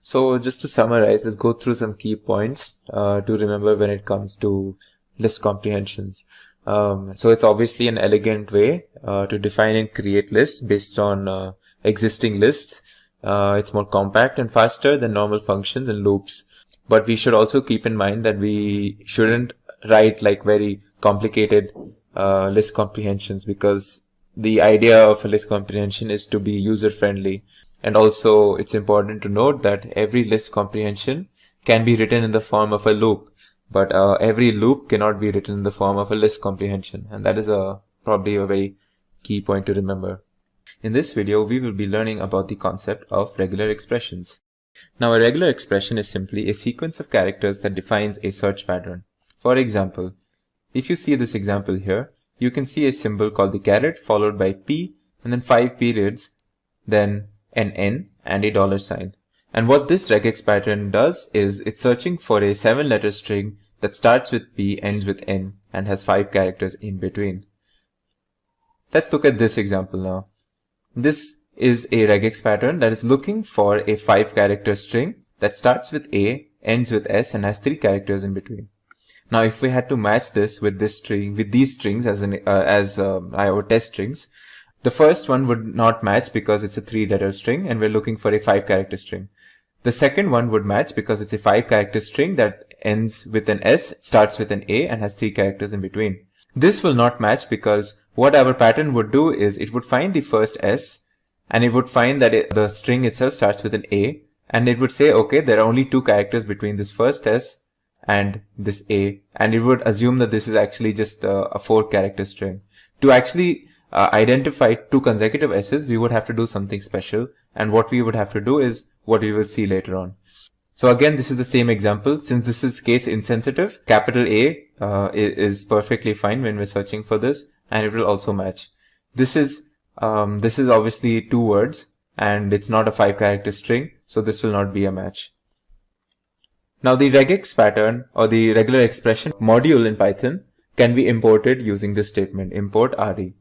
So just to summarize, let's go through some key points to remember when it comes to list comprehensions. So it's obviously an elegant way to define and create lists based on existing lists. It's more compact and faster than normal functions and loops. But we should also keep in mind that we shouldn't write like very complicated list comprehensions, because the idea of a list comprehension is to be user friendly. And also it's important to note that every list comprehension can be written in the form of a loop, but every loop cannot be written in the form of a list comprehension. And that is probably a very key point to remember. In this video, we will be learning about the concept of regular expressions. Now, a regular expression is simply a sequence of characters that defines a search pattern. For example, if you see this example here, you can see a symbol called the caret followed by P and then 5 periods, then an N and a $sign. And what this regex pattern does is it's searching for a 7-letter string that starts with P, ends with N, and has 5 characters in between. Let's look at this example now. This is a regex pattern that is looking for a 5-character string that starts with A, ends with S, and has 3 characters in between. Now, if we had to match this with this string, with these strings as our test strings, the first one would not match because it's a 3-letter string and we're looking for a 5-character string. The second one would match because it's a 5-character string that ends with an S, starts with an A, and has 3 characters in between. This will not match because what our pattern would do is it would find the first S and it would find that the string itself starts with an A, and it would say, okay, there are only 2 characters between this first S and this A, and it would assume that this is actually just a 4-character string. To actually identify 2 consecutive S's, we would have to do something special, and what we would have to do is what we will see later on. So again, this is the same example. Since this is case insensitive, capital A is perfectly fine when we're searching for this, and it will also match. This is obviously 2 words, and it's not a 5-character string, so this will not be a match. Now, the regex pattern or the regular expression module in Python can be imported using this statement, import re.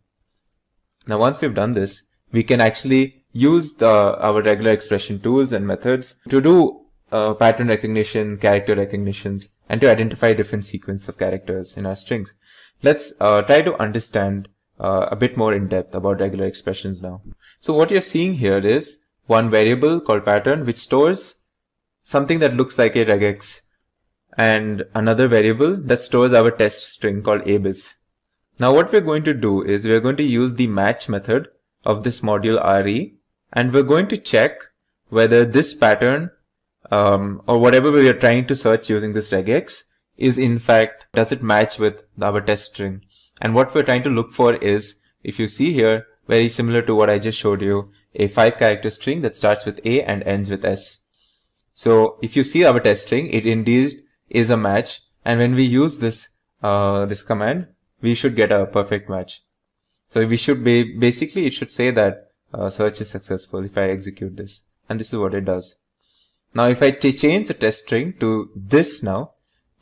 Now, once we've done this, we can actually use our regular expression tools and methods to do pattern recognition, character recognitions, and to identify different sequence of characters in our strings. Let's try to understand a bit more in depth about regular expressions now. So what you're seeing here is one variable called pattern, which stores something that looks like a regex, and another variable that stores our test string called abis. Now what we're going to do is we're going to use the match method of this module re, and we're going to check whether this pattern or whatever we are trying to search using this regex is in fact, does it match with our test string. And what we're trying to look for is, if you see here, very similar to what I just showed you, a 5-character string that starts with A and ends with S. So if you see our test string, it indeed is a match, and when we use this this command, we should get a perfect match. So we should basically it should say that search is successful if I execute this, and this is what it does. Now if I change the test string to this now,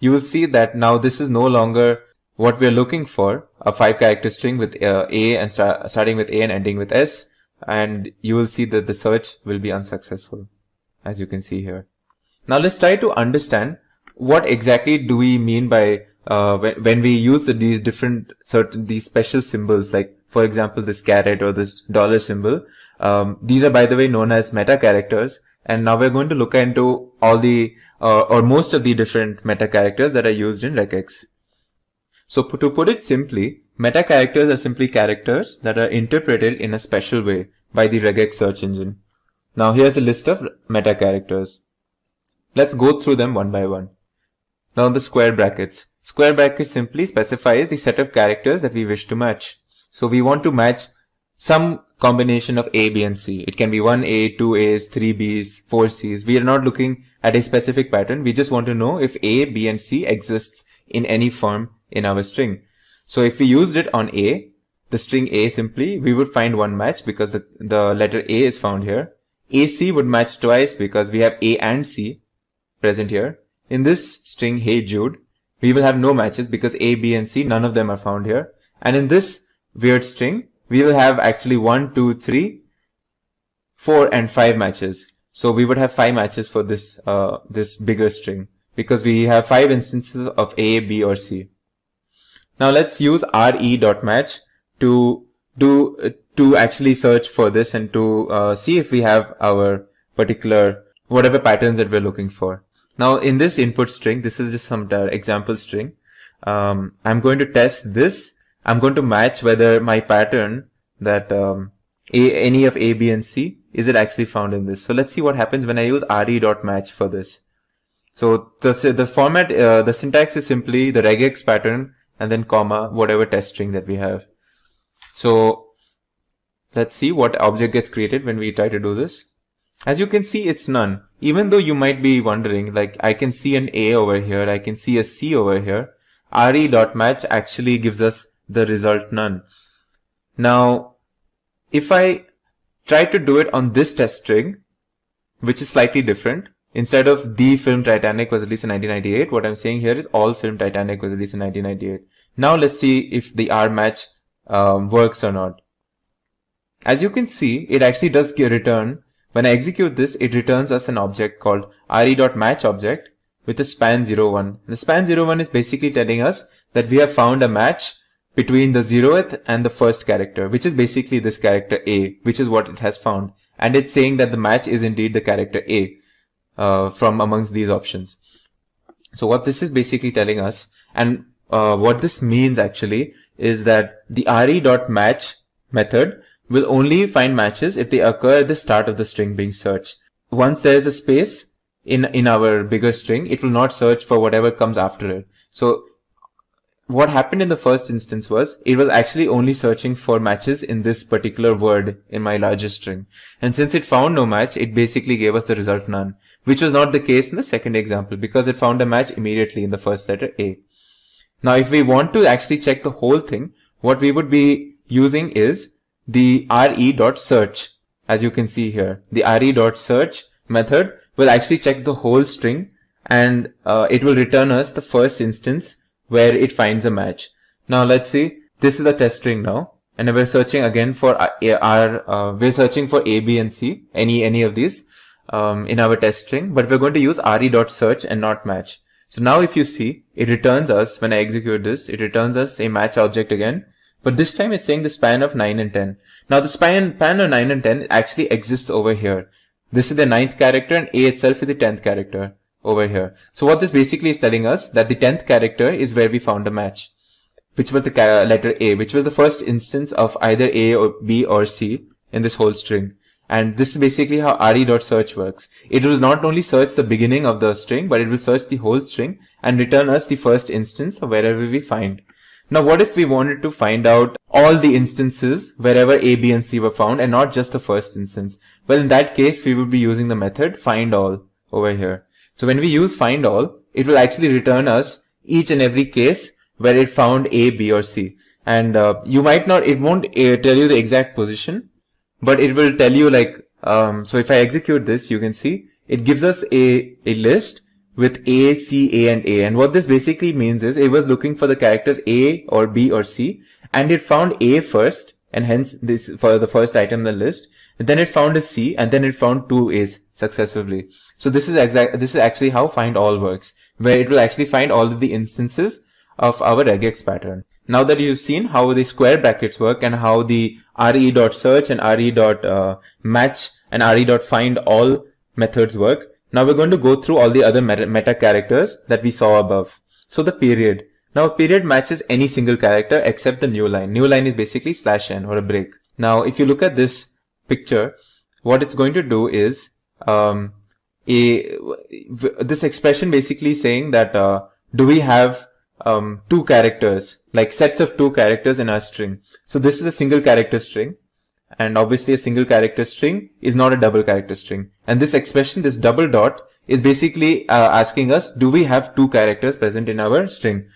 you will see that now this is no longer what we are looking for, a 5-character string with A and starting with A and ending with S, and you will see that the search will be unsuccessful, as you can see here. Now let's try to understand what exactly do we mean by when we use these special symbols, like for example this caret or this $ symbol. These are, by the way, known as meta characters, and now we're going to look into all the or most of the different meta characters that are used in regex. So to put it simply, meta characters are simply characters that are interpreted in a special way by the regex search engine. Now here's a list of meta characters. Let's go through them one by one. Now the square brackets. Square brackets simply specifies the set of characters that we wish to match. So we want to match some combination of A, B, and C. It can be 1A, 2A's, 3B's, 4C's. We are not looking at a specific pattern. We just want to know if A, B, and C exists in any form in our string. So if we used it on A, the string A simply, we would find one match because the letter A is found here. AC would match twice because we have A and C present here. In this string, Hey Jude, we will have no matches because A, B, and C, none of them are found here. And in this weird string, we will have actually 1, 2, 3, 4, and 5 matches. So we would have 5 matches for this this bigger string because we have 5 instances of A, B, or C. Now let's use re.match to to actually search for this and to see if we have our particular whatever patterns that we're looking for. Now in this input string, this is just some example string. I'm going to test this. I'm going to match whether my pattern that any of A, B, and C, is it actually found in this. So let's see what happens when I use re.match for this. So the format, the syntax is simply the regex pattern and then comma, whatever test string that we have. So let's see what object gets created when we try to do this. As you can see, it's none. Even though you might be wondering, like, I can see an A over here, I can see a C over here. re.match actually gives us the result none. Now, if I try to do it on this test string, which is slightly different, instead of the film Titanic was released in 1998, what I'm saying here is all film Titanic was released in 1998. Now let's see if the R-match works or not. As you can see, it actually does return. When I execute this, it returns us an object called re.match object with a span 01. The span 01 is basically telling us that we have found a match between the 0th and the first character, which is basically this character A, which is what it has found. And it's saying that the match is indeed the character A from amongst these options. So what this is basically telling us, and what this means actually, is that the re.match method will only find matches if they occur at the start of the string being searched. Once there is a space in our bigger string, it will not search for whatever comes after it. So what happened in the first instance was, it was actually only searching for matches in this particular word in my larger string. And since it found no match, it basically gave us the result none, which was not the case in the second example because it found a match immediately in the first letter A. Now, if we want to actually check the whole thing, what we would be using is the re.search. As you can see here, the re.search method will actually check the whole string, and it will return us the first instance where it finds a match. Now let's see, this is the test string now, and we're searching again for we're searching for A, B, and C, any of these in our test string, but we're going to use re.search and not match. So now if you see, it returns us, when I execute this, it returns us a match object again, but this time it's saying the span of 9 and 10. Now the span of 9 and 10 actually exists over here. This is the 9th character and A itself is the 10th character over here. So what this basically is telling us, that the 10th character is where we found a match, which was the letter A, which was the first instance of either A or B or C in this whole string. And this is basically how re.search works. It will not only search the beginning of the string, but it will search the whole string and return us the first instance of wherever we find. Now what if we wanted to find out all the instances wherever A, B, and C were found and not just the first instance? Well, in that case, we would be using the method findAll over here. So when we use findAll, it will actually return us each and every case where it found A, B, or C. And you might not, it won't tell you the exact position, but it will tell you like, so if I execute this, you can see it gives us a list with A, C, A, and A. And what this basically means is it was looking for the characters A or B or C, and it found A first, and hence this for the first item in the list. And then it found a C, and then it found two A's successively. So this is actually how findAll works, where it will actually find all of the instances of our regex pattern. Now that you've seen how the square brackets work and how the re.search and re.match and re.findAll methods work, now we're going to go through all the other meta characters that we saw above. So the period. Now a period matches any single character except the new line. New line is basically /n or a break. Now if you look at this picture, what it's going to do is this expression basically saying that do we have two characters, like sets of two characters in our string. So this is a single character string, and obviously a single character string is not a double character string. And this expression, this double dot, is basically asking us, do we have two characters present in our string?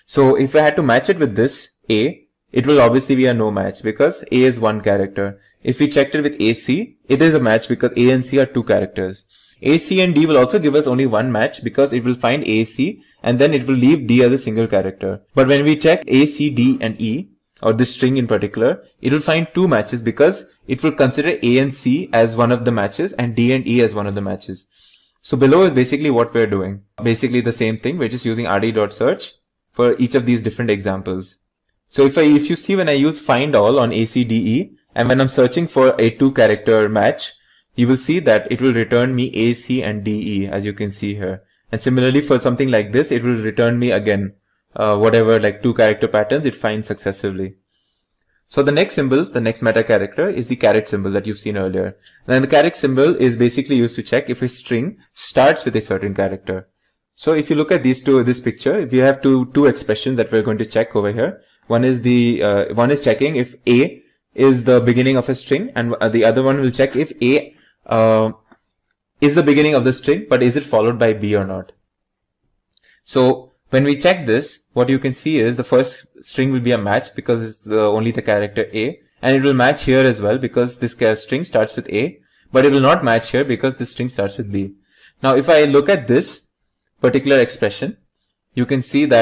So if I had to match it with this A, it will obviously be a no match because A is one character. If we checked it with AC, it is a match because A and C are two characters. A, C, and D will also give us only one match because it will find A, C, and then it will leave D as a single character. But when we check A, C, D, and E, or this string in particular, it will find two matches because it will consider A and C as one of the matches and D and E as one of the matches. So below is basically what we're doing. Basically the same thing. We're just using re.search for each of these different examples. So if you see, when I use find all on ACDE, and when I'm searching for a 2-character match, you will see that it will return me A, C, and DE, as you can see here. And similarly, for something like this, it will return me again whatever like 2-character patterns it finds successively. So the next symbol, the next meta character, is the caret symbol that you've seen earlier. And the caret symbol is basically used to check if a string starts with a certain character. So if you look at this picture, we have two expressions that we're going to check over here. One is checking if A is the beginning of a string, and the other one will check if A is the beginning of the string, but is it followed by B or not. So when we check this, what you can see is the first string will be a match because it's only the character A, and it will match here as well because this string starts with A, but it will not match here because this string starts with B. Now if I look at this particular expression, you can see that